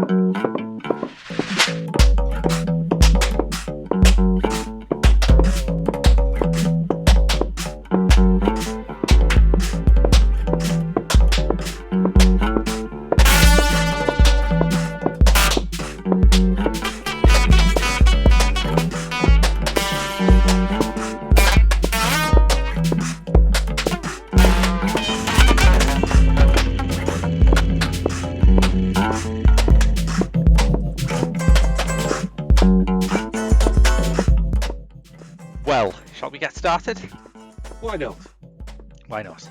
Well, shall we get started? Why not? Why not?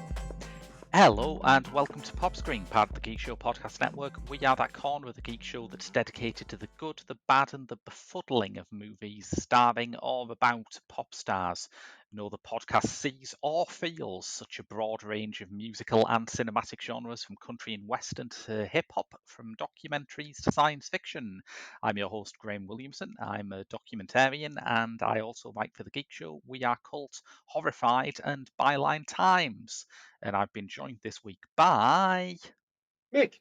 Hello and welcome to Pop Screen, part of the Geek Show podcast network. We are that corner of the Geek Show that's dedicated to the good, the bad and the befuddling of movies starring or about pop stars. No, the podcast sees or feels such a broad range of musical and cinematic genres, from country and western to hip-hop, from documentaries to science fiction. I'm your host, Graham Williamson. I'm a documentarian and I also write for the Geek Show. We are Cult, Horrified and Byline Times. And I've been joined this week by... Mick.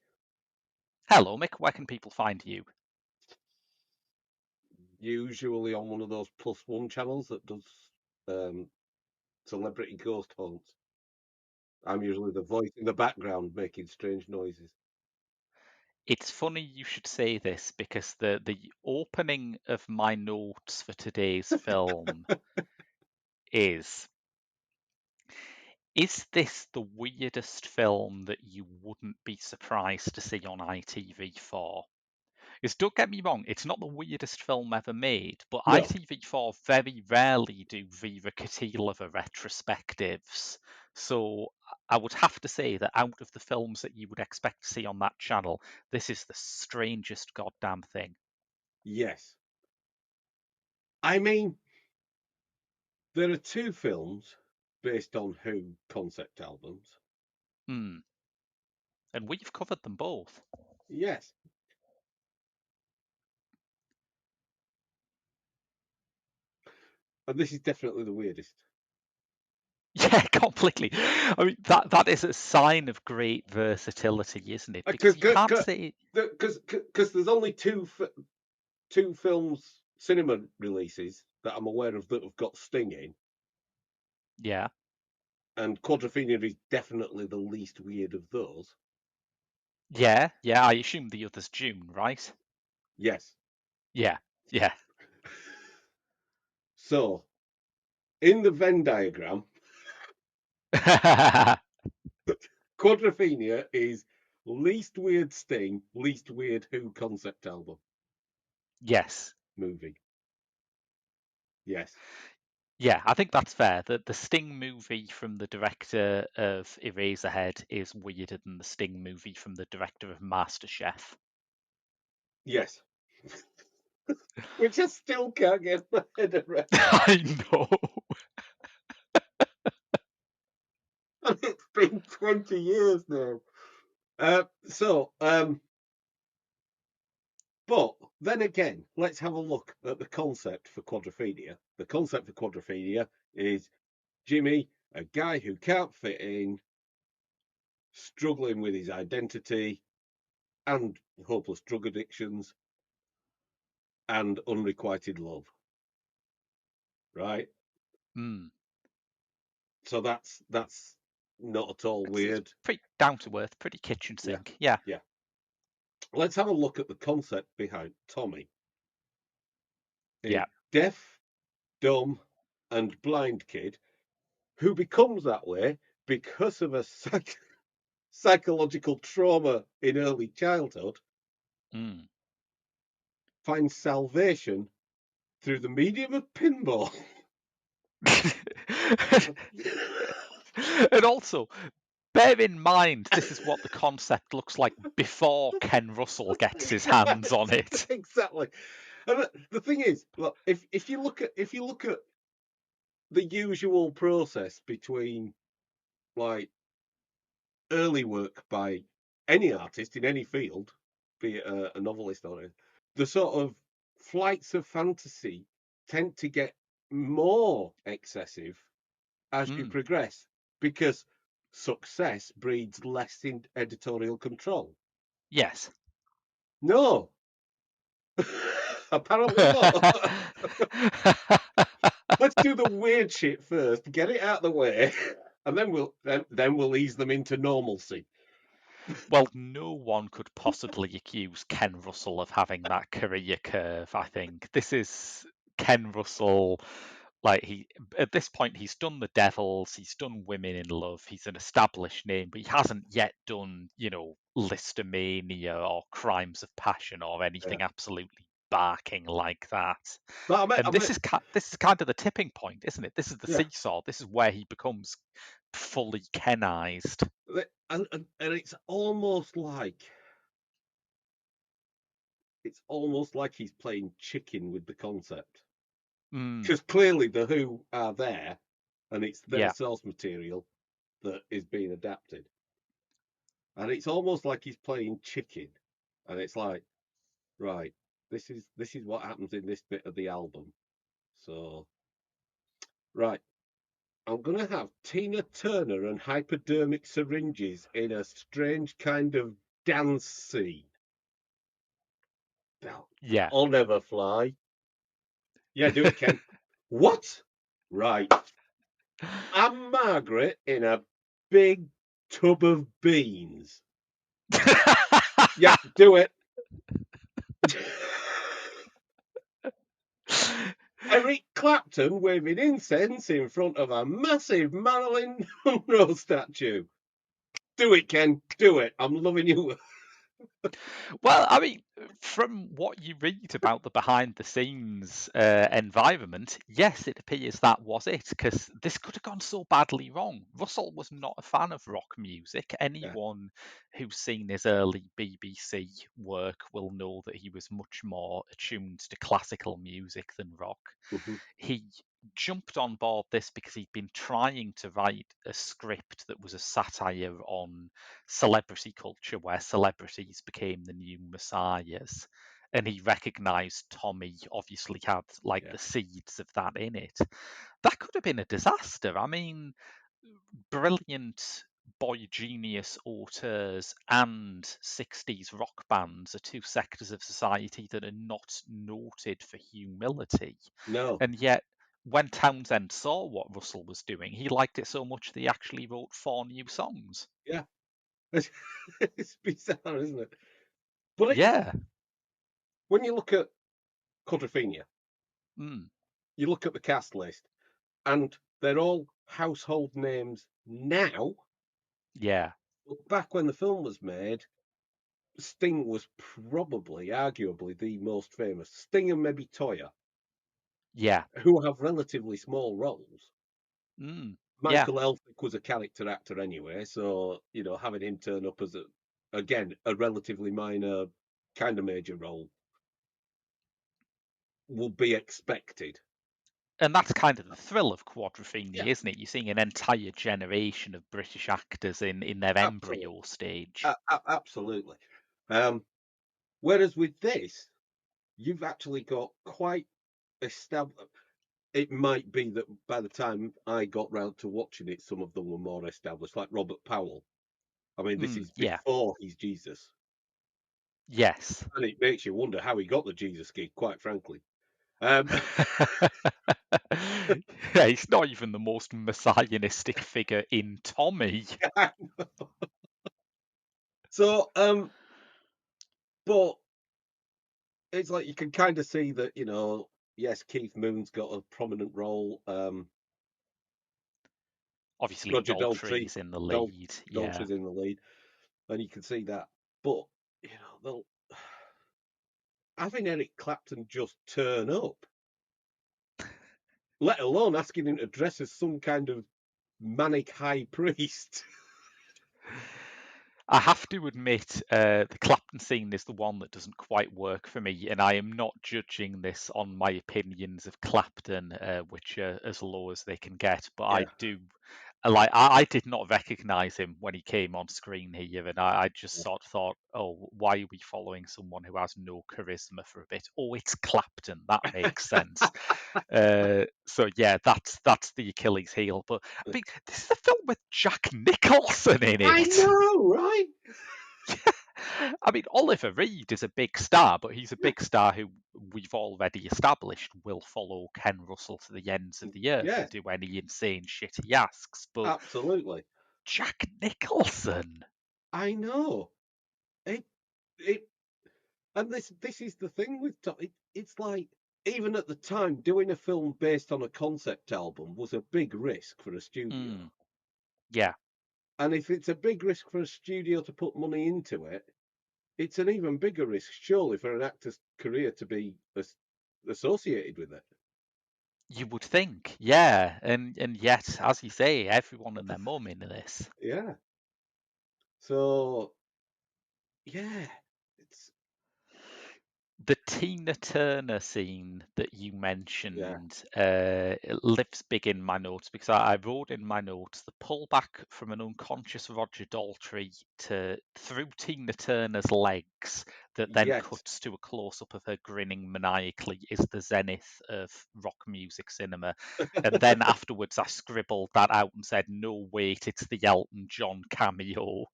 Hello, Mick. Where can people find you? Usually on one of those +1 channels that does celebrity ghost haunts. I'm usually the voice in the background making strange noises. It's funny you should say this because the opening of my notes for today's film is this the weirdest film that you wouldn't be surprised to see on ITV4? Because don't get me wrong, it's not the weirdest film ever made, but No. ITV4 very rarely do Viva Catilova retrospectives. So I would have to say that out of the films that you would expect to see on that channel, this is the strangest goddamn thing. Yes. I mean, there are two films based on Who concept albums. And we've covered them both. Yes. And this is definitely the weirdest. Yeah, completely. I mean, that is a sign of great versatility, isn't it? Because you can't say... Because there's only two films, cinema releases, that I'm aware of that have got Sting in. Yeah. And Quadrophenia is definitely the least weird of those. Yeah, I assume the other's June, right? Yes. Yeah. So, in the Venn diagram, Quadrophenia is least weird Sting, least weird Who concept album. Yes. Movie. Yes. Yeah, I think that's fair. The Sting movie from the director of Eraserhead is weirder than the Sting movie from the director of MasterChef. Yes. Which I still can't get my head around. I know. And it's been 20 years now. But then again, let's have a look at the concept for Quadrophenia. The concept for Quadrophenia is Jimmy, a guy who can't fit in, struggling with his identity and hopeless drug addictions and unrequited love. Right? So that's not at all weird. It's pretty down to earth, pretty kitchen sink. Yeah. Let's have a look at the concept behind Tommy. Yeah. Deaf, dumb, and blind kid who becomes that way because of a psychological trauma in early childhood, finds salvation through the medium of pinball. And also, bear in mind, this is what the concept looks like before Ken Russell gets his hands on it. Exactly. And the thing is, look, if you look at the usual process between like early work by any artist in any field, be it a novelist or anything, the sort of flights of fantasy tend to get more excessive as you progress because success breeds less in editorial control. Yes. No, apparently not. Let's do the weird shit first, get it out of the way, and then we'll ease them into normalcy. Well, no one could possibly accuse Ken Russell of having that career curve, I think. This is Ken Russell, like he at this point he's done The Devils, he's done Women in Love, he's an established name, but he hasn't yet done, Listomania or Crimes of Passion or Yeah. anything absolutely barking like that. But And this is kind of the tipping point, isn't it? This is the yeah, seesaw. This is where he becomes fully Kenized. and it's almost like he's playing chicken with the concept, Mm, because clearly the Who are there, and it's their yeah. source material that is being adapted, and it's almost like he's playing chicken, and it's like, right, this is what happens in this bit of the album, so right. I'm going to have Tina Turner and hypodermic syringes in a strange kind of dance scene. Yeah. I'll never fly. Yeah, do it, Ken. What? Right. I'm Margaret in a big tub of beans. Yeah, do it. Eric Clapton waving incense in front of a massive Marilyn Monroe statue. Do it, Ken. Do it. I'm loving you. Well, I mean, from what you read about the behind the scenes environment, yes, it appears that was it, because this could have gone so badly wrong. Russell was not a fan of rock music. Yeah. Anyone who's seen his early BBC work will know that he was much more attuned to classical music than rock. Mhm. He jumped on board this because he'd been trying to write a script that was a satire on celebrity culture where celebrities became the new messiahs, and he recognized Tommy obviously had like Yeah. the seeds of that in it. That could have been a disaster. I mean, brilliant boy genius auteurs and 60s rock bands are two sectors of society that are not noted for humility. No. And yet, when Townsend saw what Russell was doing, he liked it so much that he actually wrote 4 new songs. Yeah. It's bizarre, isn't it? But Yeah. when you look at Quadrophenia, Mm, you look at the cast list, and they're all household names now. yeah. But back when the film was made, Sting was probably, arguably, the most famous. Sting and maybe Toya, Yeah. who have relatively small roles. Mm, yeah. Michael Elphick was a character actor anyway, so having him turn up as a relatively minor kind of major role will be expected. And that's kind of the thrill of Quadrophenia, Yeah, isn't it? You're seeing an entire generation of British actors in their absolutely, embryo stage. absolutely. Um, Whereas with this, you've actually got quite established. It might be that by the time I got round to watching it, some of them were more established, like Robert Powell. I mean, this Mm, is yeah. before he's Jesus, Yes. and it makes you wonder how he got the Jesus gig, quite frankly. Um, Yeah, he's not even the most misogynistic figure in Tommy. so, but it's like you can kind of see that, yes, Keith Moon's got a prominent role. Obviously, Roger Daltrey, Daltrey's in the Dal- lead. Yeah. Daltrey's in the lead, and you can see that. But they'll having Eric Clapton just turn up, let alone asking him to dress as some kind of manic high priest. I have to admit, the Clapton scene is the one that doesn't quite work for me, and I am not judging this on my opinions of Clapton, which are as low as they can get. But I Yeah, do like I did not recognize him when he came on screen here, and I just sort of thought, oh, why are we following someone who has no charisma for a bit? Oh, it's Clapton. That makes sense. So yeah, that's the Achilles heel. But I mean, this is a film with Jack Nicholson in I it. know, right? I mean, Oliver Reed is a big star, but he's a Yeah, big star who we've already established will follow Ken Russell to the ends of the earth yeah, and do any insane shit he asks. But absolutely. Jack Nicholson, I know. It, it, and this is the thing with it's like even at the time doing a film based on a concept album was a big risk for a studio. mm, yeah, And if it's a big risk for a studio to put money into it, it's an even bigger risk, surely, for an actor's career to be associated with it. you would think, yeah, and yet, as you say, everyone and their mum in this. Yeah. So yeah, it's The Tina Turner scene that you yeah, mentioned lives big in my notes because I wrote in my notes the pullback from an unconscious Roger Daltrey to through Tina Turner's legs that then yes. cuts to a close up of her grinning maniacally is the zenith of rock music cinema. And then afterwards, I scribbled that out and said, "No, wait, it's the Elton John cameo."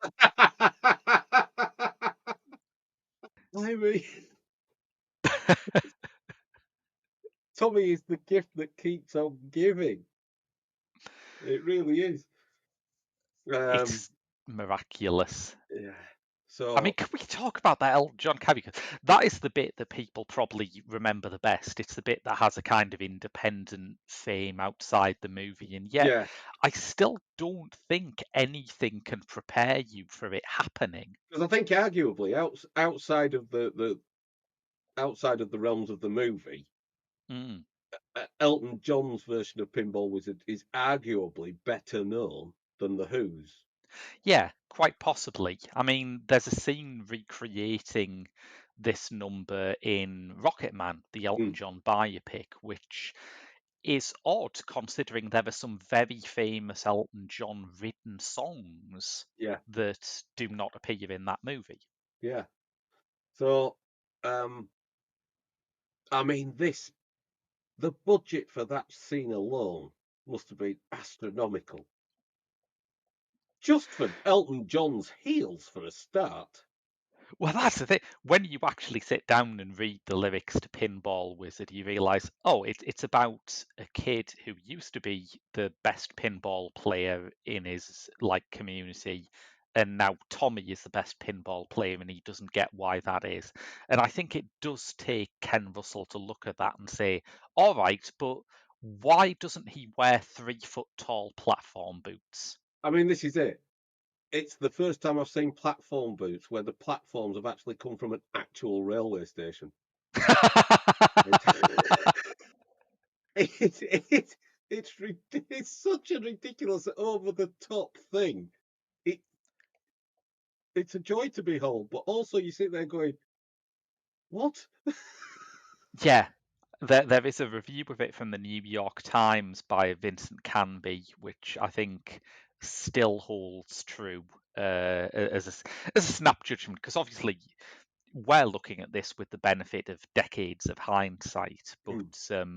I mean, Tommy is the gift that keeps on giving. It really is. Um, It's miraculous. yeah. I mean, So can we talk about that Elton John cameo? That is the bit that people probably remember the best. It's the bit that has a kind of independent fame outside the movie, and yet yeah, I still don't think anything can prepare you for it happening. because I think arguably outside of the outside of the realms of the movie, Mm. Elton John's version of Pinball Wizard is arguably better known than the Who's. Yeah, quite possibly. I mean, there's a scene recreating this number in Rocket Man, the Elton Mm, John biopic, which is odd considering there are some very famous Elton John written songs yeah, that do not appear in that movie. yeah. So, um, I mean, the budget for that scene alone must have been astronomical. Just for Elton John's heels for a start. Well, that's the thing. When you actually sit down and read the lyrics to Pinball Wizard, you realise, oh, it's about a kid who used to be the best pinball player in his like community, and now Tommy is the best pinball player, and he doesn't get why that is. And I think it does take Ken Russell to look at that and say, all right, but why doesn't he wear 3 foot tall platform boots? I mean, this is it. It's the first time I've seen platform boots where the platforms have actually come from an actual railway station. It's it's it's it's such a ridiculous over the top thing. It it's a joy to behold, but also you sit there going, "What?" Yeah, there is a review of it from the New York Times by Vincent Canby, which I think still holds true as a snap judgment, because obviously we're looking at this with the benefit of decades of hindsight, Mm, but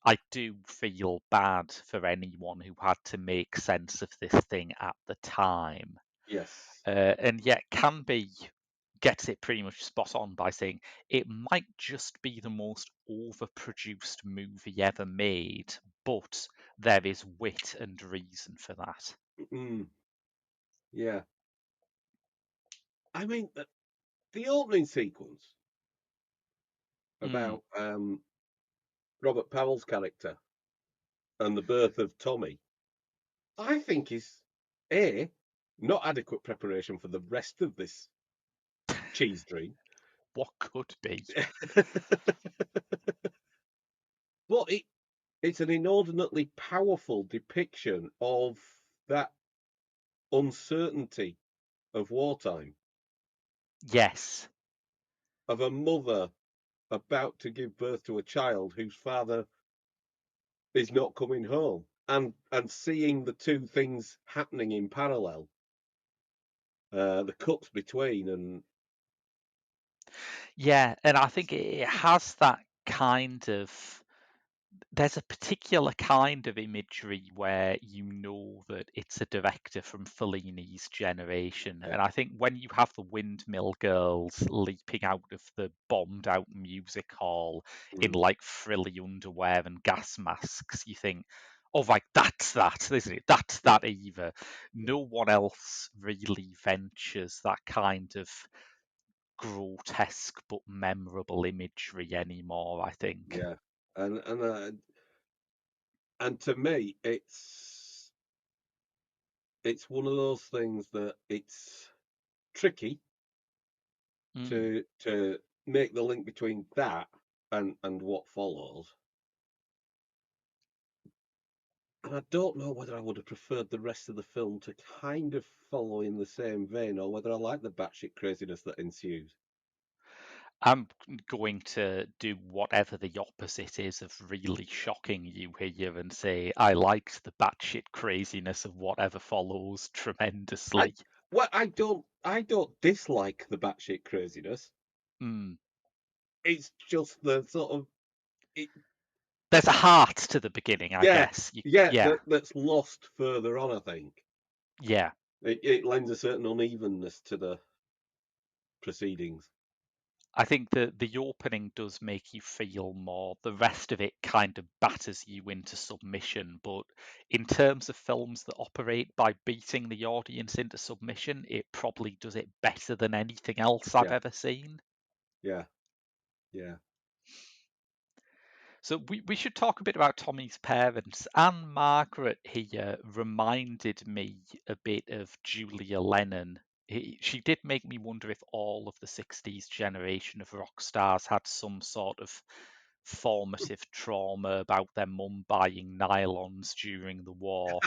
I do feel bad for anyone who had to make sense of this thing at the time. yes. And yet Canby gets it pretty much spot on by saying it might just be the most overproduced movie ever made, but there is wit and reason for that. Mm, yeah. I mean, the opening sequence Mm. about Robert Powell's character and the birth of Tommy, I think is a not adequate preparation for the rest of this cheese dream. What could be? But it's an inordinately powerful depiction of that uncertainty of wartime, Yes. of a mother about to give birth to a child whose father is not coming home, and seeing the two things happening in parallel, the cuts between, and Yeah, and I think it has that kind of there's a particular kind of imagery where you know that it's a director from Fellini's generation. Yeah. And I think when you have the windmill girls leaping out of the bombed out music hall in Mm. like frilly underwear and gas masks, you think, oh, like that's that, isn't it? That's Yeah. that Eva. No one else really ventures that kind of grotesque but memorable imagery anymore, I think. Yeah. And and uh, and to me, it's one of those things that it's tricky Mm. to make the link between that and what follows. And I don't know whether I would have preferred the rest of the film to kind of follow in the same vein, or whether I like the batshit craziness that ensues. I'm going to do whatever the opposite is of really shocking you here and say I liked the batshit craziness of whatever follows I tremendously. well, I don't dislike the batshit craziness. Mm. It's just the sort of it, There's a heart to the beginning, I yeah, guess. yeah, Yeah, that's lost further on. I think yeah. it lends a certain unevenness to the proceedings. I think that the opening does make you feel more. The rest of it kind of batters you into submission. But in terms of films that operate by beating the audience into submission, it probably does it better than anything else I've Yeah, ever seen. yeah, yeah. So we should talk a bit about Tommy's parents. Anne Margaret here reminded me a bit of Julia Lennon. She did make me wonder if all of the 60s generation of rock stars had some sort of formative trauma about their mum buying nylons during the war.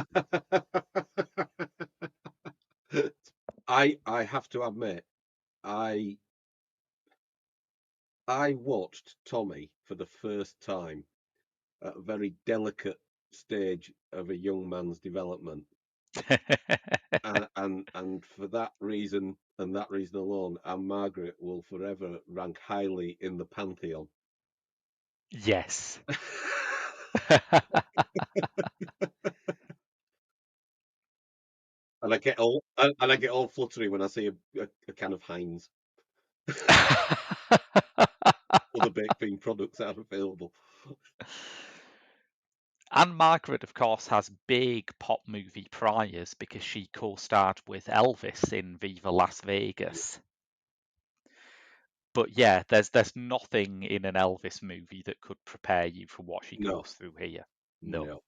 I have to admit, I I watched Tommy for the first time at a very delicate stage of a young man's development, and for that reason and that reason alone, Anne Margaret will forever rank highly in the pantheon. Yes. And I get all fluttery when I see a can of Heinz. Other baked bean products are available. Anne Margaret, of course, has big pop movie priors because she co-starred with Elvis in Viva Las Vegas. But yeah, there's nothing in an Elvis movie that could prepare you for what she No, goes through here. No. no,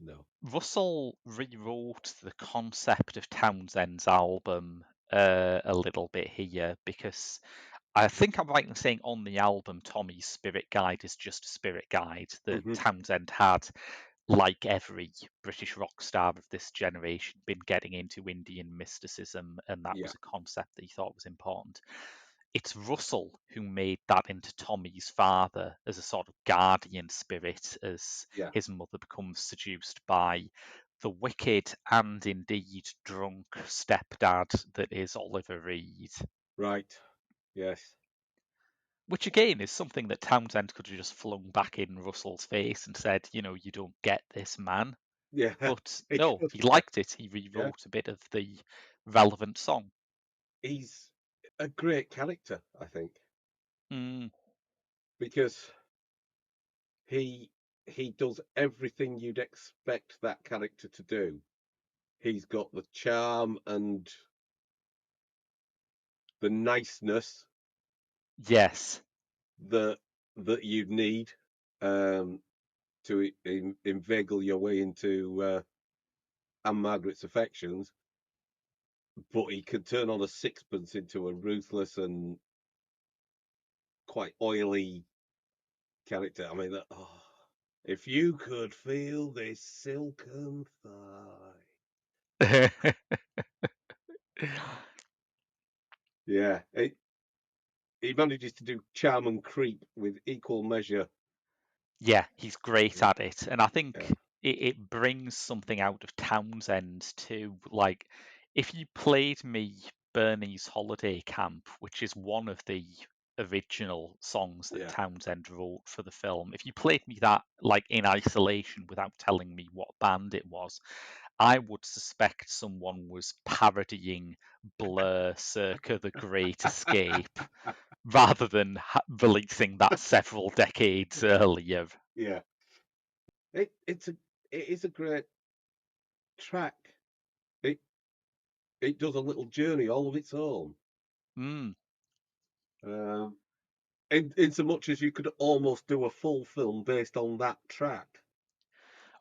no. Russell rewrote the concept of Townsend's album a little bit here because I think I'm right in saying on the album, Tommy's Spirit Guide is just a spirit guide that Hmm. Townsend had, like every British rock star of this generation, been getting into Indian mysticism, and that Yeah, was a concept that he thought was important. It's Russell who made that into Tommy's father as a sort of guardian spirit as yeah. his mother becomes seduced by the wicked and indeed drunk stepdad that is Oliver Reed. Right. Yes. Which again is something that Townsend could have just flung back in Russell's face and said, you don't get this, man. Yeah. But He no, could. he Yeah. liked it. He Yeah. rewrote a bit of the relevant song. He's a great character, I think, Mm, because he he does everything you'd expect that character to do. He's got the charm and the niceness yes. that you'd need um, to inveigle your way into Anne Margaret's affections, but he could turn on a sixpence into a ruthless and quite oily character. I mean, if you could feel this silken thigh. Yeah, he manages to do charm and creep with equal measure. Yeah, he's great Yeah, at it. And I think yeah, it brings something out of Townsend too. Like, if you played me Bernie's Holiday Camp, which is one of the original songs that Yeah. Townsend wrote for the film. If you played me that like in isolation without telling me what band it was, I would suspect someone was parodying Blur circa The Great Escape rather than releasing that several decades earlier. Yeah. It is a great track. It it does a little journey all of its own. Mm. Um, in so much as you could almost do a full film based on that track.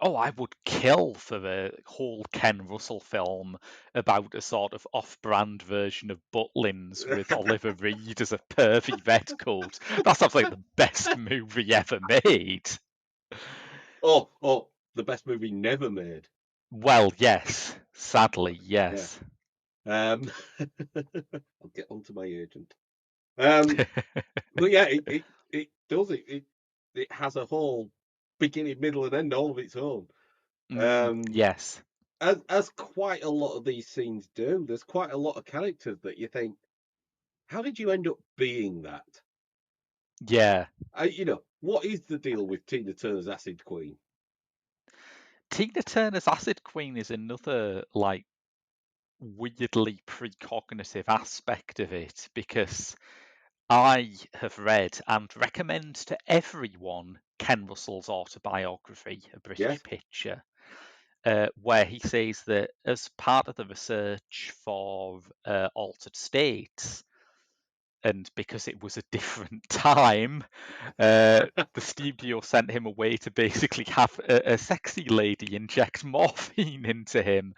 Oh, I would kill for a whole Ken Russell film about a sort of off-brand version of Butlins with Oliver Reed as a pervy redcoat. That sounds like the best movie ever made. Oh, the best movie never made. Well, yes. Sadly, Yeah. yes. I'll get on to my agent. But yeah, it does it has a whole beginning, middle, and end all of its own. Um, Yes. as quite a lot of these scenes do. There's quite a lot of characters that you think, how did you end up being that? Yeah. What is the deal with Tina Turner's Acid Queen? Tina Turner's Acid Queen is another, like, weirdly precognitive aspect of it because I have read and recommend to everyone Ken Russell's autobiography, A British Yes. Picture, where he says that as part of the research for Altered States, and because it was a different time, the studio sent him away to basically have a sexy lady inject morphine into him,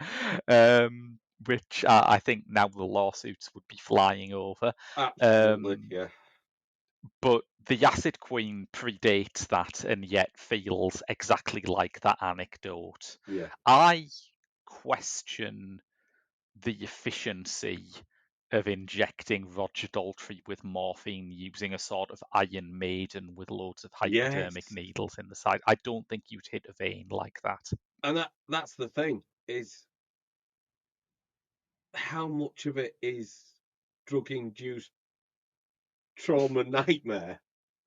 which I think now the lawsuits would be flying over. Absolutely. Um, Yeah. but the Acid Queen predates that and yet feels exactly like that anecdote. Yeah. I question the efficiency of injecting Roger Daltrey with morphine using a sort of Iron Maiden with loads of hypodermic Yes. needles in the side. I don't think you'd hit a vein like that. And that's the thing, is how much of it is drug induced trauma nightmare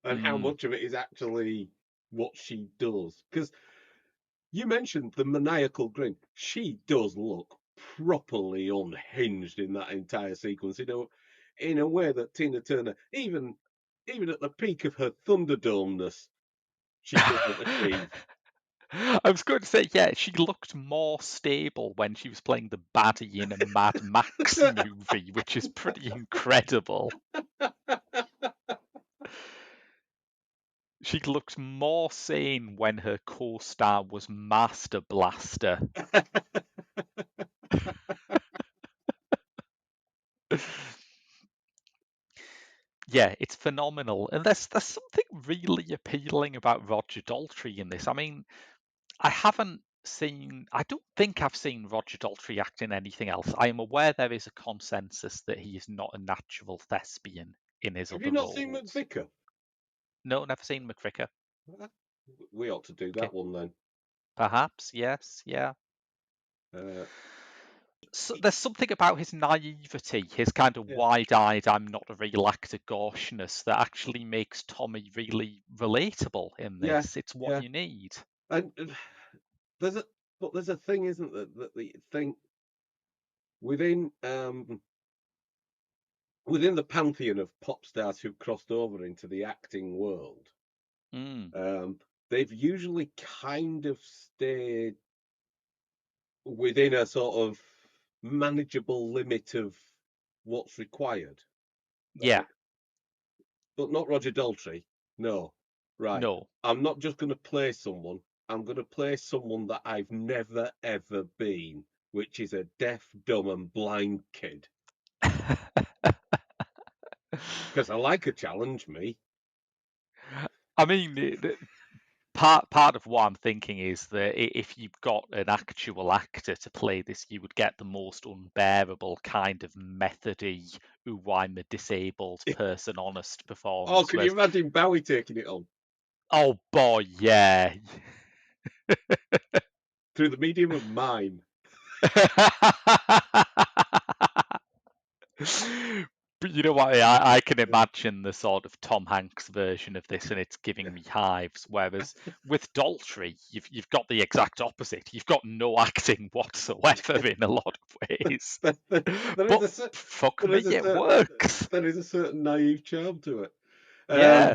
and how Mm, much of it is actually what she does. Because you mentioned the maniacal grin. She does look properly unhinged in that entire sequence, in a way that Tina Turner, even at the peak of her Thunderdome-ness, she doesn't achieve. I was going to say, yeah, she looked more stable when she was playing the baddie in a Mad Max movie, which is pretty incredible. She looked more sane when her co-star was Master Blaster. Yeah, it's phenomenal. And there's something really appealing about Roger Daltrey in this. I mean, I don't think I've seen Roger Daltrey act in anything else. I am aware there is a consensus that he is not a natural thespian in his Have you other not seen roles. McVicker? No, never seen McVicker. We ought to do Okay, that one then. perhaps, yes, yeah. Uh, So there's something about his naivety, his kind of yeah, wide-eyed, I'm not a real actor gaucheness that actually makes Tommy really relatable in yeah, this. It's what yeah. you need. And there's a there's a thing, isn't there, that the thing within within the pantheon of pop stars who crossed over into the acting world, Mm, um, they've usually kind of stayed within a sort of manageable limit of what's required. yeah, But not Roger Daltrey. No. Right. no. I'm not just going to play someone. I'm going to play someone that I've never, ever been, which is a deaf, dumb, and blind kid. Because I like a challenge, me. I mean, part of what I'm thinking is that if you've got an actual actor to play this, you would get the most unbearable kind of methody, ooh, I'm a disabled person, honest Oh, performance. can you Whereas, imagine Bowie taking it on oh boy, yeah. through the medium of mime? But you know what? I can imagine the sort of Tom Hanks version of this, and it's giving me hives. Whereas with Daltrey, you've got the exact opposite. You've got no acting whatsoever in a lot of ways. There, there, there is But a cer- fuck there me, is a it certain works. there is a certain naive charm to it. Yeah.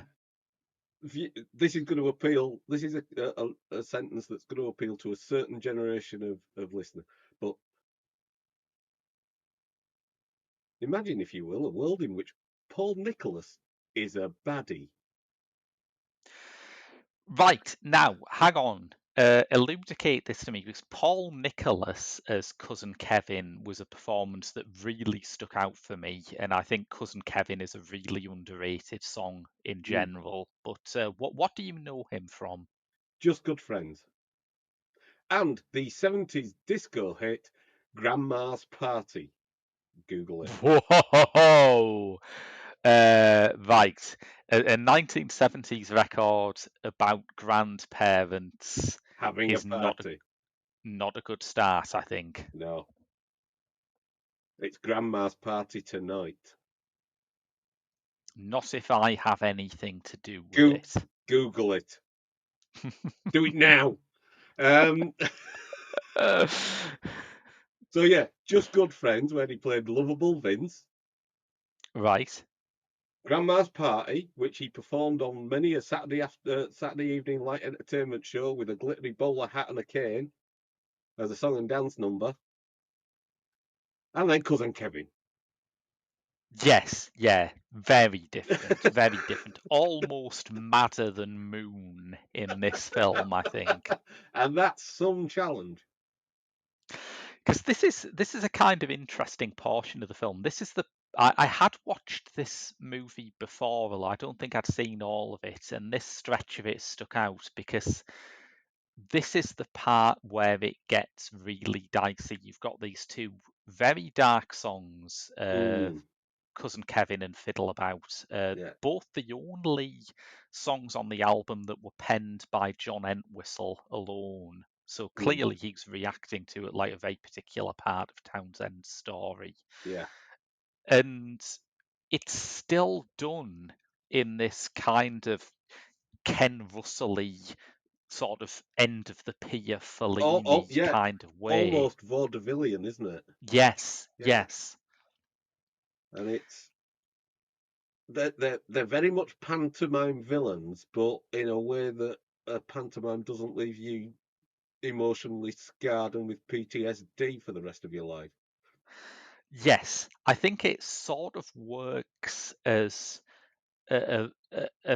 This is going to appeal. This is a sentence that's going to appeal to a certain generation of listener. But imagine, if you will, a world in which Paul Nicholas is a baddie. Right, now, hang on. Elucidate this to me, because Paul Nicholas as Cousin Kevin was a performance that really stuck out for me, and I think Cousin Kevin is a really underrated song in Mm. general. But what do you know him from? Just Good Friends, and the '70s disco hit "Grandma's Party." Google it. Whoa! Right, a 1970s record about grandparents Having a is party. not a good start, I think. No, it's Grandma's Party tonight. Not if I have anything to do with Go- it. Google it. Do it now. Um, so yeah, Just Good Friends, where he played lovable Vince. Right. Grandma's Party, which he performed on many a Saturday evening light entertainment show with a glittery bowler hat and a cane as a song and dance number, and then Cousin Kevin. Yes, yeah. Very different. Very different. Almost madder than Moon in this film, I think. And that's some challenge. Because this is a kind of interesting portion of the film. This is I had watched this movie before, although I don't think I'd seen all of it, and this stretch of it stuck out because this is the part where it gets really dicey. You've got these two very dark songs, Mm, Cousin Kevin and Fiddle About, yeah. both the only songs on the album that were penned by John Entwistle alone. So Mm, clearly he's reacting to it like a very particular part of Townsend's story. yeah. And it's still done in this kind of Ken Russell-y sort of end of the pier Oh, Fellini yeah. kind of way. Almost vaudevillian, isn't it? Yes, Yeah. yes, And it's they're very much pantomime villains, but in a way that a pantomime doesn't leave you emotionally scarred and with PTSD for the rest of your life. yes. I think it sort of works as a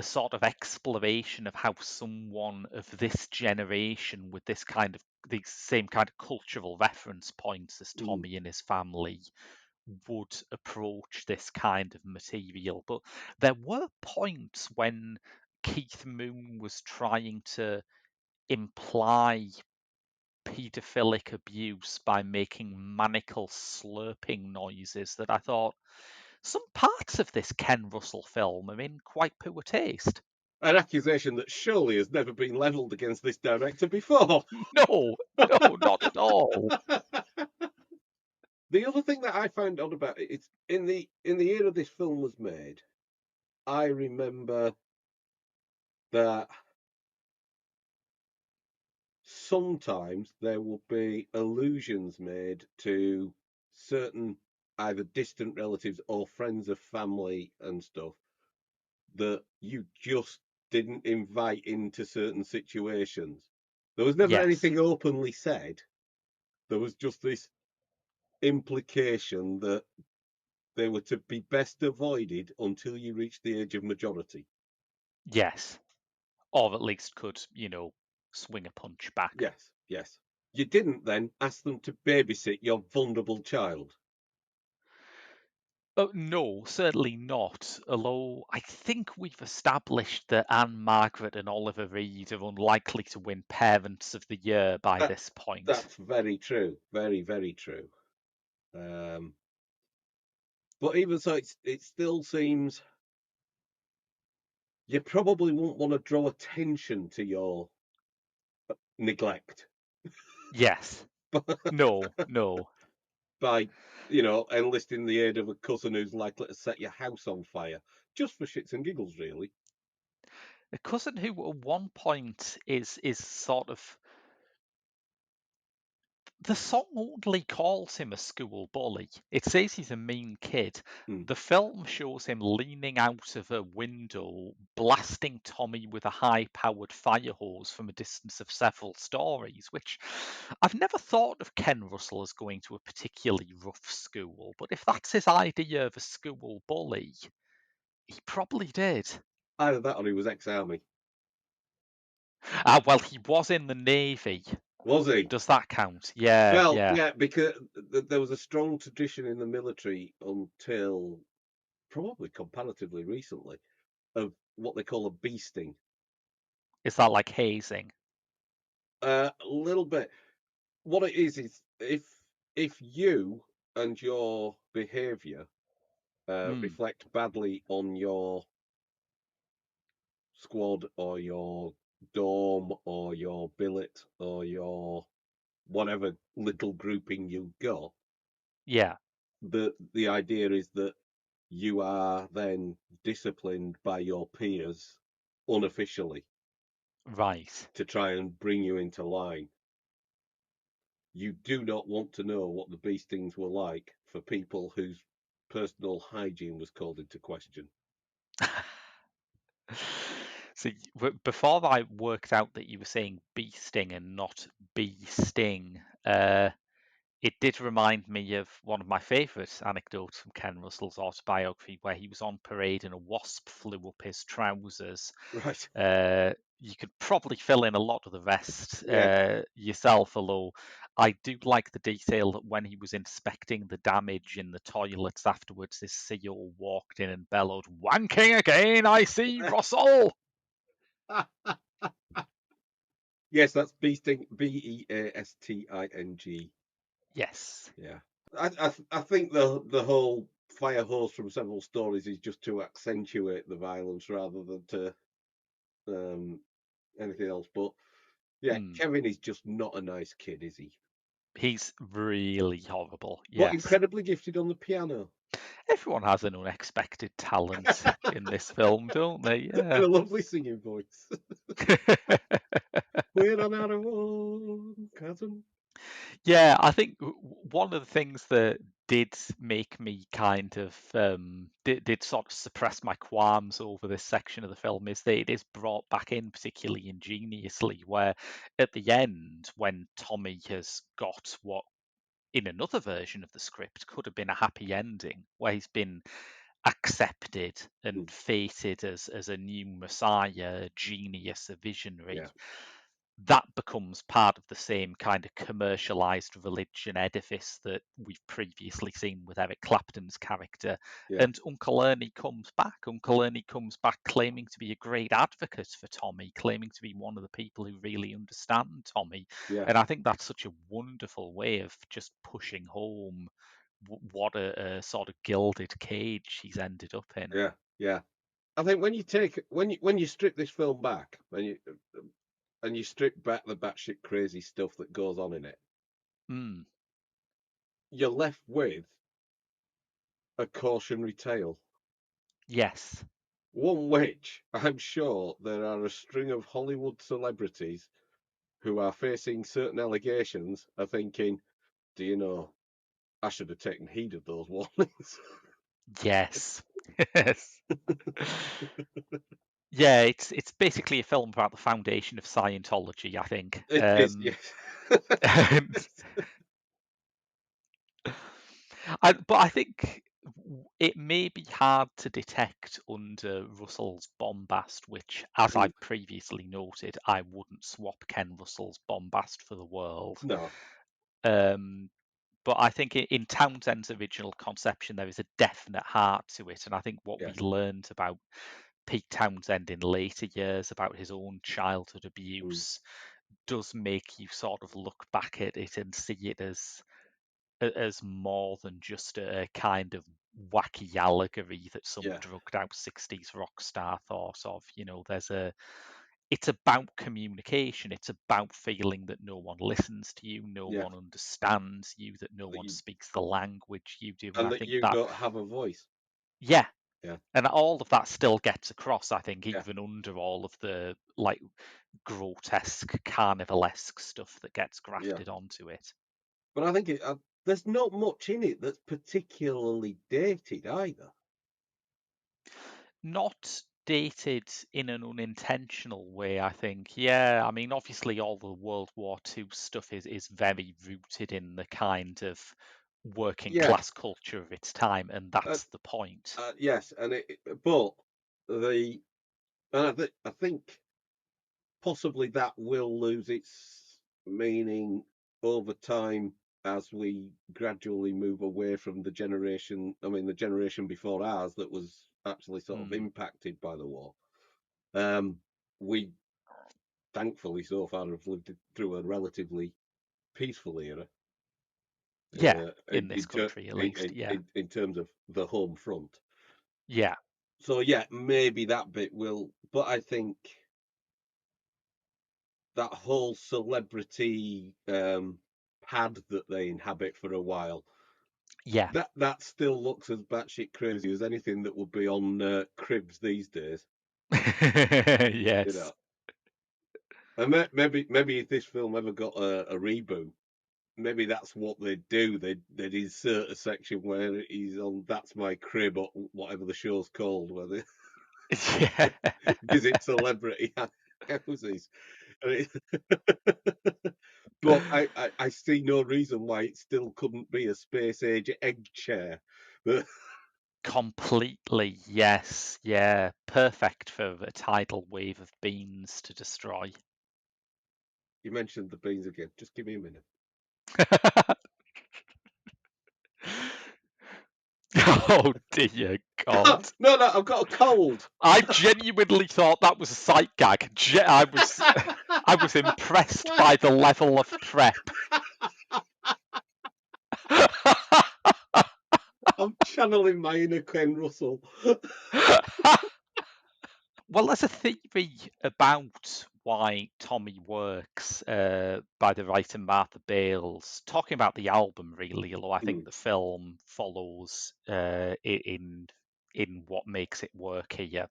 sort of exploration of how someone of this generation with this kind of these same kind of cultural reference points as Mm, Tommy and his family would approach this kind of material. But there were points when Keith Moon was trying to imply paedophilic abuse by making maniacal slurping noises that I thought some parts of this Ken Russell film are in quite poor taste. an accusation that surely has never been levelled against this director before. No, no, not at all. The other thing that I found odd about it, it's in the year this film was made, I remember that sometimes there will be allusions made to certain either distant relatives or friends of family and stuff that you just didn't invite into certain situations. There was never Yes, anything openly said. There was just this implication that they were to be best avoided until you reach the age of majority. yes. Or at least could, swing a punch back. Yes, yes. You didn't then ask them to babysit your vulnerable child. Oh, no, certainly not. Although I think we've established that Anne Margaret and Oliver Reed are unlikely to win Parents of the Year by That this point. that's very true. Very, very true. Um, but even so, it still seems you probably won't want to draw attention to your neglect Yes. No, no. by enlisting the aid of a cousin who's likely to set your house on fire, just for shits and giggles, really. A cousin who at one point is sort of, the song only calls him a school bully. It says he's a mean kid. Hmm. The film shows him leaning out of a window, blasting Tommy with a high-powered fire hose from a distance of several stories, which I've never thought of Ken Russell as going to a particularly rough school, but if that's his idea of a school bully, he probably did. Either that or he was ex-army. Well, he was in the Navy. Was he? Does that count? Yeah, Well, yeah. yeah, because there was a strong tradition in the military until probably comparatively recently of what they call a beasting. Is that like hazing? A little bit. What it is if you and your behaviour Mm, reflect badly on your squad or your dorm or your billet or your whatever little grouping you got, yeah, the idea is that you are then disciplined by your peers unofficially right. to try and bring you into line. You do not want to know what the beastings were like for people whose personal hygiene was called into question. So before I worked out that you were saying bee sting and not bee sting, it did remind me of one of my favourite anecdotes from Ken Russell's autobiography, where he was on parade and a wasp flew up his trousers. Right. You could probably fill in a lot of the rest Yeah. yourself, although I do like the detail that when he was inspecting the damage in the toilets afterwards, his CO walked in and bellowed, "Wanking again, I see, Russell!" Yes, that's beasting. Beasting. Yes. Yeah. I think the whole fire hose from several stories is just to accentuate the violence rather than to um, anything else. But yeah, Mm. Kevin is just not a nice kid, is he? He's really horrible, But yes. incredibly gifted on the piano Everyone has an unexpected talent in this film, don't they? and Yeah. a lovely singing voice. We're on our own, cousin. Yeah, I think one of the things that did make me kind of did sort of suppress my qualms over this section of the film is that it is brought back in particularly ingeniously, where at the end, when Tommy has got what in another version of the script could have been a happy ending, where he's been accepted and Mm, fated as a new messiah, a genius, a visionary, yeah, that becomes part of the same kind of commercialized religion edifice that we've previously seen with Eric Clapton's character. yeah, And Uncle Ernie comes back. Uncle Ernie comes back claiming to be a great advocate for Tommy, claiming to be one of the people who really understand Tommy. yeah, And I think that's such a wonderful way of just pushing home what a sort of gilded cage he's ended up in. yeah, yeah. I think when you strip this film back and you strip back the batshit crazy stuff that goes on in it, Mm, you're left with a cautionary tale. yes. One which I'm sure there are a string of Hollywood celebrities who are facing certain allegations are thinking, do you know, I should have taken heed of those warnings. Yes. Yes. Yeah, it's basically a film about the foundation of Scientology, I think. It is, yes. And but I think it may be hard to detect under Russell's bombast, which, as Mm, I've previously noted, I wouldn't swap Ken Russell's bombast for the world. no, Um, but I think in Townsend's original conception, there is a definite heart to it, and I think what we yes. learned about Pete Townsend in later years about his own childhood Mm, abuse does make you sort of look back at it and see it as more than just a kind of wacky allegory that some yeah. drugged out 60s rock star thought of. You know, there's it's about communication. It's about feeling that no one listens to you, no yeah, one understands you, that no that one you, speaks the language you do. And and I that think you that, don't have a voice. yeah, Yeah, and all of that still gets across, I think, yeah, even under all of the like grotesque, carnivalesque stuff that gets yeah. grafted onto it. But I think there's not much in it that's particularly dated either. Not dated in an unintentional way, I think. Yeah, I mean, obviously, all the World War II stuff is very rooted in the kind of working Yes, class culture of its time, and uh, that's the point. yes, and but the and I think possibly that will lose its meaning over time as we gradually move away from the generation. I mean, the generation before ours that was actually sort of Mm. impacted by the war. Um, we thankfully so far have lived through a relatively peaceful era Yeah, in this ter- country at least. Yeah, in terms of the home front. yeah, So yeah, maybe that bit will, but I think that whole celebrity pad that they inhabit for a while, yeah. that still looks as batshit crazy as anything that would be on Cribs these days. You Yes. know, and maybe if this film ever got a reboot, maybe that's what they'd do. They'd insert a section where he's on "That's My Crib" or whatever the show's called, where they Yeah. visit celebrity houses. And but I see no reason why it still couldn't be a space age egg chair. But Completely, yes. Yeah. Perfect for a tidal wave of beans to destroy. you mentioned the beans again. Just give me a minute. Oh dear God. No, I've got a cold. I genuinely thought that was a sight gag. I was impressed by the level of prep. I'm channeling my inner Ken Russell. Well, there's a theory about why Tommy works by the writer Martha Bales, talking about the album really, although I Hmm, think the film follows in what makes it work here.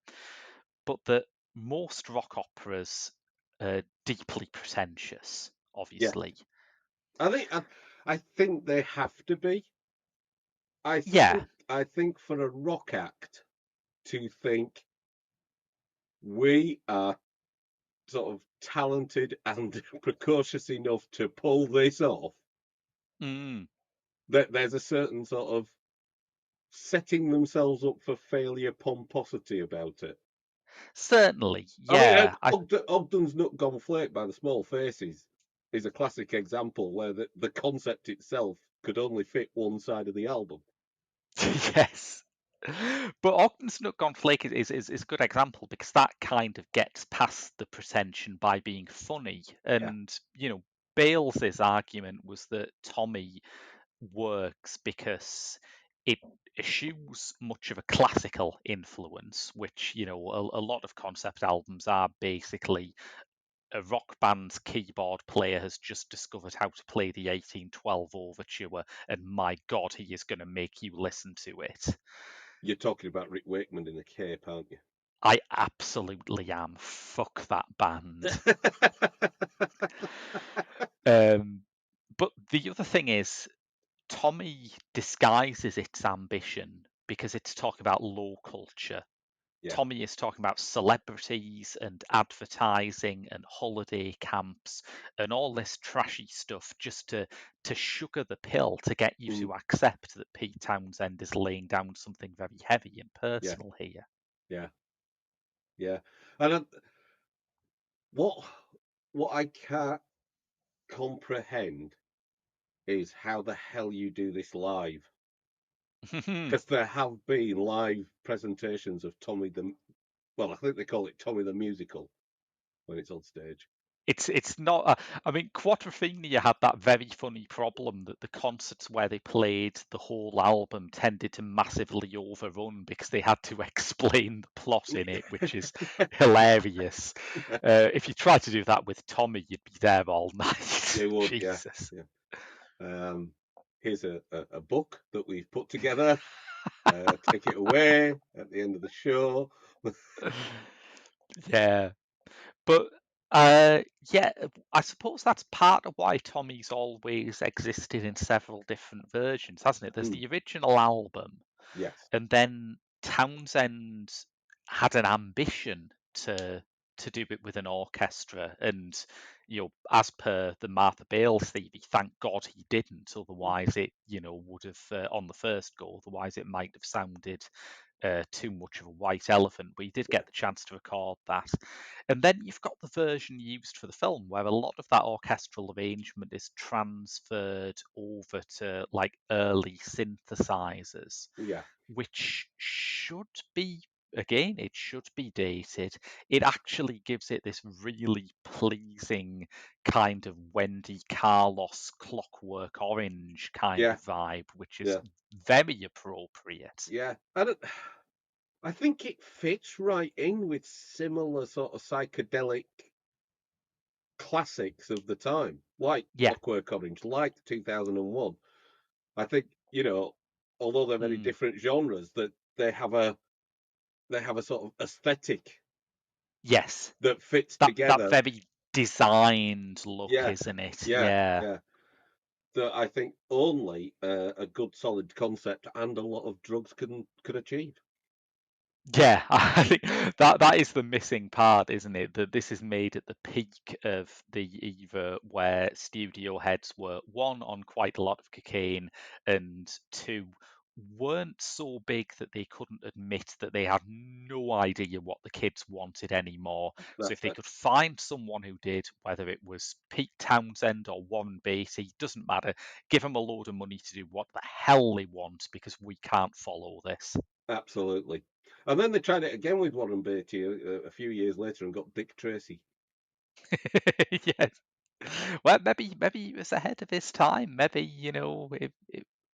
But that most rock operas are deeply pretentious, yeah, obviously. I think they have to be. Yeah. I think for a rock act to think we are sort of talented and precocious enough to pull this off, Mm. that there's a certain sort of setting themselves up for failure pomposity about it. Certainly, I mean, yeah. Ogden's Nut Gone Flake by the Small Faces is a classic example where the concept itself could only fit one side of the album. Yes. But Ogden's Nut Gone Flake is a good example because that kind of gets past the pretension by being funny. Yeah, And, Bales's argument was that Tommy works because it eschews much of a classical influence, which, a lot of concept albums are basically a rock band's keyboard player has just discovered how to play the 1812 overture, and my God, he is going to make you listen to it. you're talking about Rick Wakeman in a cape, aren't you? I absolutely am. Fuck that band. Um, but the other thing is, Tommy disguises its ambition because it's talking about low culture. Yeah. Tommy is talking about celebrities and advertising and holiday camps and all this trashy stuff just to sugar the pill to get you Mm, to accept that Pete Townsend is laying down something very heavy and yeah. personal here. Yeah. Yeah. And what what I can't comprehend is how the hell you do this live. Because there have been live presentations of Tommy the, well, I think they call it Tommy the Musical when it's on stage. It's not. I mean, Quadrophenia had that very funny problem that the concerts where they played the whole album tended to massively overrun because they had to explain the plot in it, which is hilarious. If you try to do that with Tommy, you'd be there all night. They would, yeah, Jesus. yeah. Here's a book that we've put together. Take it away at the end of the show. Yeah. But uh, yeah, I suppose that's part of why Tommy's always existed in several different versions, hasn't it? There's Mm, the original album, yes, and then Townsend had an ambition to do it with an orchestra, and as per the Martha Bales theory, thank God he didn't. Otherwise, it would have on the first go. Otherwise, it might have sounded too much of a white elephant. But he did yeah, get the chance to record that, and then you've got the version used for the film, where a lot of that orchestral arrangement is transferred over to like early synthesizers, yeah, which should be, again, it should be dated. It actually gives it this really pleasing kind of Wendy Carlos Clockwork Orange kind yeah, of vibe, which is yeah, very appropriate. yeah. I think it fits right in with similar sort of psychedelic classics of the time, like Yeah. Clockwork Orange, like 2001. I think, although they're very Mm. different genres, that they have a sort of aesthetic Yes. that fits That together. very designed look, Yeah, isn't it? yeah, Yeah. yeah. That I think only a good solid concept and a lot of drugs can achieve. Yeah, I think that is the missing part, isn't it? That this is made at the peak of the era where studio heads were, one, on quite a lot of cocaine, and two, weren't so big that they couldn't admit that they had no idea what the kids wanted anymore. So if That's they it. could find someone who did, whether it was Pete Townsend or Warren Beatty, doesn't matter, give them a load of money to do what the hell they want because we can't follow this. Absolutely. And then they tried it again with Warren Beatty a few years later and got Dick Tracy. Yes. Well, maybe he was ahead of his time. Maybe,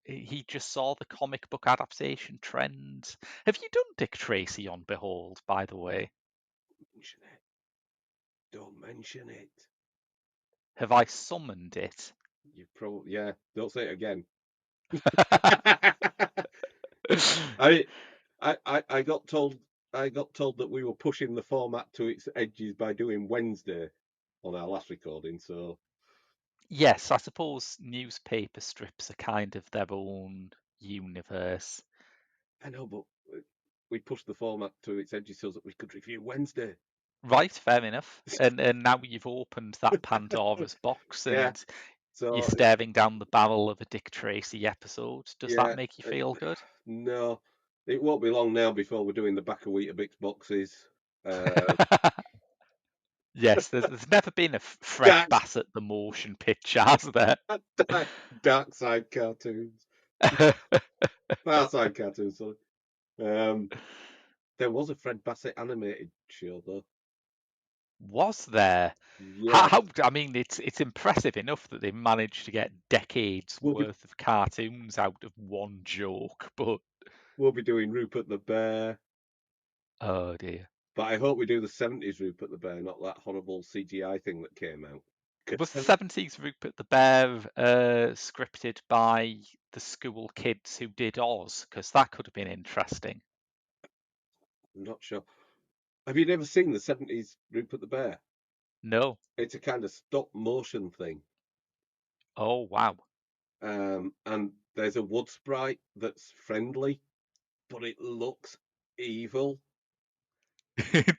he just saw the comic book adaptation trend. Have you done Dick Tracy on Behold, by the way? Mention it. Don't mention it. Have I summoned it? You probably, yeah. Don't say it again. I, I got told that we were pushing the format to its edges by doing Wednesday on our last recording. So Yes, I suppose newspaper strips are kind of their own universe. I know, but we pushed the format to its edges so that we could review Wednesday. Right, fair enough. And now you've opened that Pandora's box Yeah. and you're So staring down the barrel of a Dick Tracy episode. Does that yeah, make you feel good? no, it won't be long now before we're doing the back of Weetabix boxes. Uh, Yes, there's never been a Fred dark, Bassett the motion picture, has there? dark side cartoons, far side cartoons. Sorry. Um, there was a Fred Bassett animated show though. Was there? Yes, I mean, it's impressive enough that they managed to get decades we'll be worth of cartoons out of one joke, but we'll be doing Rupert the Bear, oh dear. but I hope we do the '70s Rupert the Bear, not that horrible CGI thing that came out. Was 'Cause the 70s Rupert the Bear scripted by the school kids who did Oz? Because that could have been interesting. I'm not sure. Have you never seen the '70s Rupert the Bear? No. It's a kind of stop motion thing. Oh wow. And there's a wood sprite that's friendly, but it looks evil.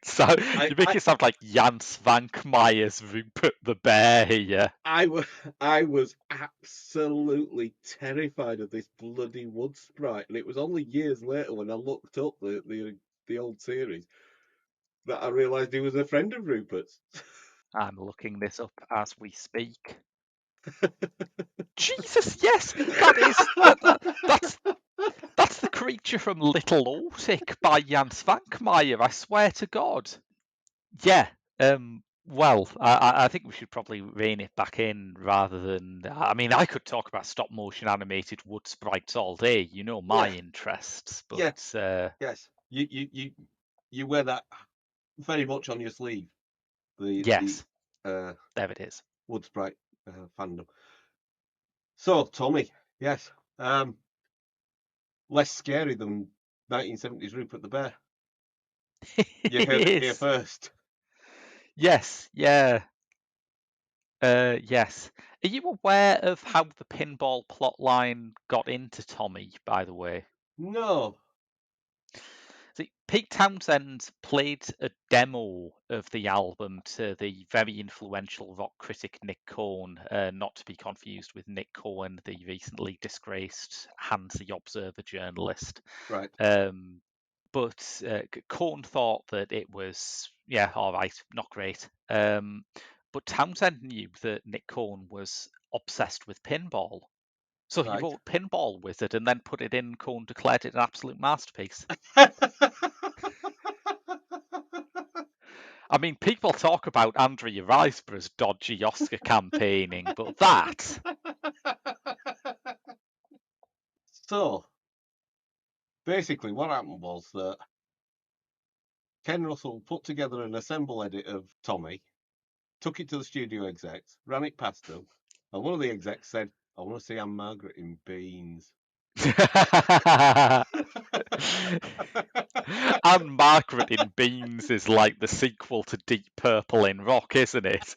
So I, you make I, it sound like Jan Svankmeyer's Rupert the Bear here. I, wa- I was absolutely terrified of this bloody wood sprite, and it was only years later when I looked up the old series that I realised he was a friend of Rupert's. I'm looking this up as we speak. Jesus, yes, that is that's the creature from Little Ortic by Jan Svankmajer. I swear to God. Yeah. Well, I think we should probably rein it back in rather than. I mean, I could talk about stop motion animated wood sprites all day. You know my Yeah, interests, but yeah, yes. You wear that very much on your sleeve. The yes, uh, there it is. wood sprite fandom. So Tommy, yes, less scary than 1970s Rupert the Bear. You It heard it here is. first. Yes, yeah. Yes. Are you aware of how the pinball plotline got into Tommy, by the way? No, See, Pete Townsend played a demo of the album to the very influential rock critic Nick Cohn, not to be confused with Nick Cohen, the recently disgraced Hans the Observer journalist. right. Um, but Cohn thought that it was, yeah, all right, not great. But Townsend knew that Nick Cohn was obsessed with pinball. So he Right. wrote Pinball Wizard and then put it in. Cohn declared it an absolute masterpiece. I mean, people talk about Andrea Riseborough's dodgy Oscar campaigning, but that, So basically, what happened was that Ken Russell put together an assemble edit of Tommy, took it to the studio execs, ran it past them, and one of the execs said, "I want to see Anne Margaret in Beans." and Margaret in Beans is like the sequel to Deep Purple in Rock, isn't it?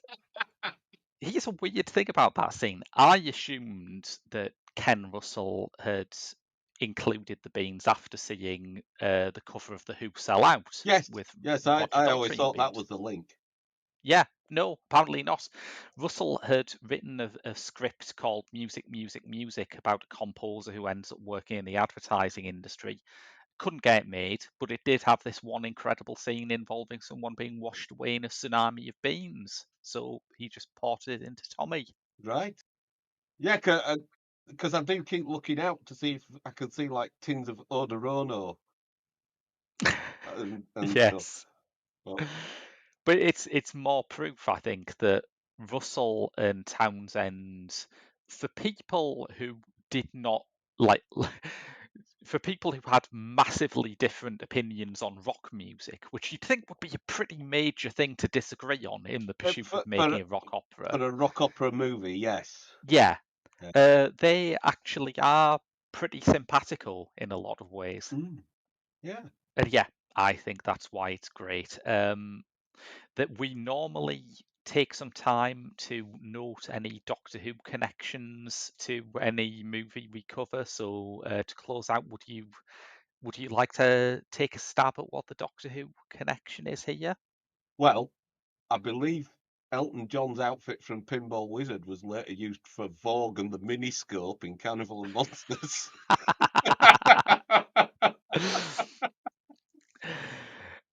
Here's a weird thing about that scene. I assumed that Ken Russell had included the Beans after seeing the cover of the Who Sell Out Yes, with yes, Roger I always Daltrey in thought that Beans. was the link. Yeah, no, apparently not. Russell had written a script called Music, Music, Music about a composer who ends up working in the advertising industry. Couldn't get it made, but it did have this one incredible scene involving someone being washed away in a tsunami of beans. So he just ported it into Tommy. Right. Yeah, because I do keep looking out to see if I can see like tins of Odorono and stuff. Yes. But But it's more proof, I think, that Russell and Townsend, for people who did not like, for people who had massively different opinions on rock music, which you'd think would be a pretty major thing to disagree on in the pursuit for of making a rock opera. for a rock opera movie, yes. Yeah, Yeah. they actually are pretty simpatico in a lot of ways. Mm, yeah. And yeah, I think that's why it's great. That we normally take some time to note any Doctor Who connections to any movie we cover. So to close out, would you like to take a stab at what the Doctor Who connection is here? Well, I believe Elton John's outfit from Pinball Wizard was later used for Vogue and the Miniscope in Carnival of Monsters.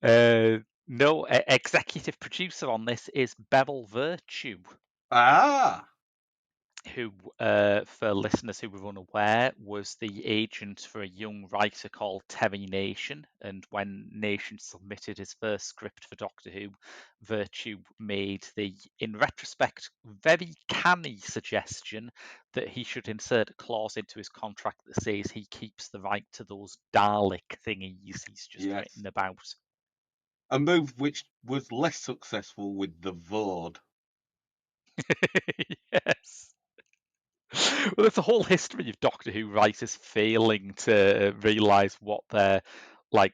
uh, no, executive producer on this is Beryl Virtue, Ah, who, for listeners who were unaware, was the agent for a young writer called Terry Nation. And when Nation submitted his first script for Doctor Who, Virtue made the, in retrospect, very canny suggestion that he should insert a clause into his contract that says he keeps the right to those Dalek thingies he's just yes. written about. A move which was less successful with the Vord. Yes. Well, there's a whole history of Doctor Who writers failing to realise what their like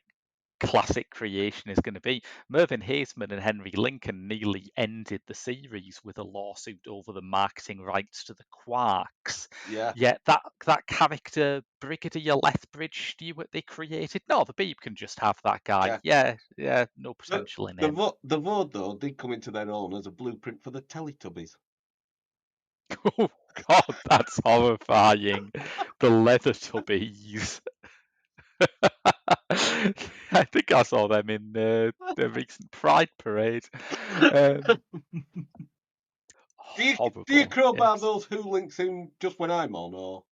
classic creation is going to be. Mervyn Haseman and Henry Lincoln nearly ended the series with a lawsuit over the marketing rights to the Quarks. Yeah, Yet that character Brigadier Lethbridge Stewart they created, no, the Beeb can just have that guy. yeah. Yeah, yeah, no potential in him. The Vord, though, did come into their own as a blueprint for the Teletubbies. Oh God, that's horrifying. The leather tubbies. I think I saw them in the recent Pride parade. Um, Do you horrible, crowbar yes. those Who links in just when I'm on, or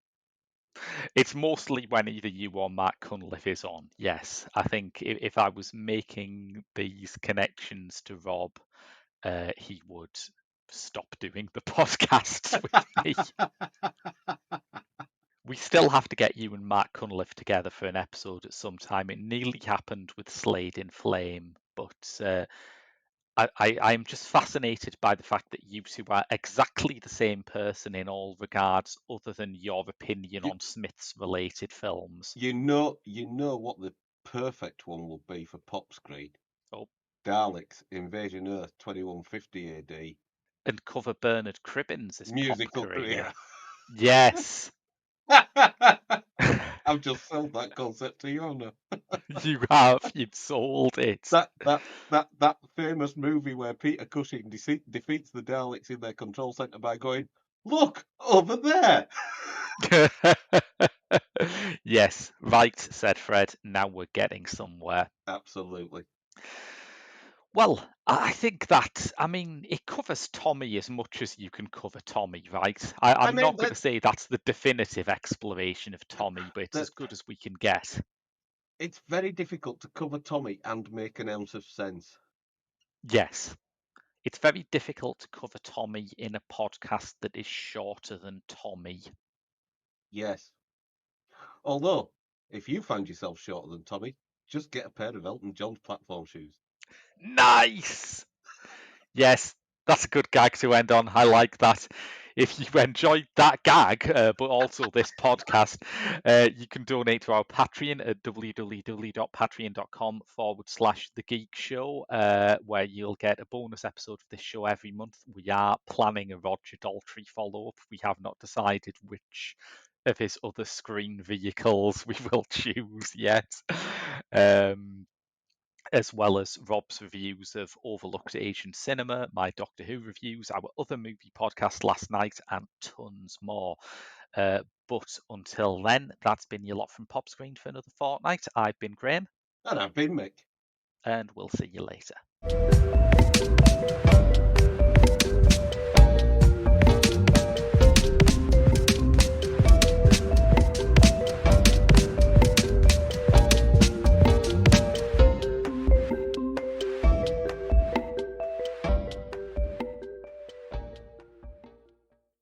It's mostly when either you or Matt Cunliffe is on. Yes, I think if I was making these connections to Rob, he would stop doing the podcasts with me. We still have to get you and Matt Cunliffe together for an episode at some time. It nearly happened with Slade in Flame, but I'm just fascinated by the fact that you two are exactly the same person in all regards, other than your opinion you, on Smith's related films. you know what the perfect one would be for pop screen. Oh, Daleks Invasion Earth 2150 AD. and cover Bernard Cribbins' pop Musical career. career. Yes. I've just sold that concept to you, haven't I? You have. You've sold it. That famous movie where Peter Cushing defeats the Daleks in their control center by going, "Look over there." Yes, right, said Fred. Now we're getting somewhere. Absolutely. Well, I think that, I mean, it covers Tommy as much as you can cover Tommy, right? I I'm mean, not going to say that's the definitive exploration of Tommy, but it's as that good as we can get. it's very difficult to cover Tommy and make an ounce of sense. Yes, it's very difficult to cover Tommy in a podcast that is shorter than Tommy. Yes. Although, if you find yourself shorter than Tommy, just get a pair of Elton John's platform shoes. Nice! Yes, that's a good gag to end on. I like that. If you enjoyed that gag, but also this podcast, you can donate to our Patreon at www.patreon.com/The Geek Show, where you'll get a bonus episode of this show every month. We are planning a Roger Daltrey follow-up. We have not decided which of his other screen vehicles we will choose yet. As well as Rob's reviews of overlooked Asian cinema, my Doctor Who reviews, our other movie podcast last night, and tons more. But until then, that's been your lot from Pop Screen for another fortnight. I've been Graham. And I've been Mick. And we'll see you later.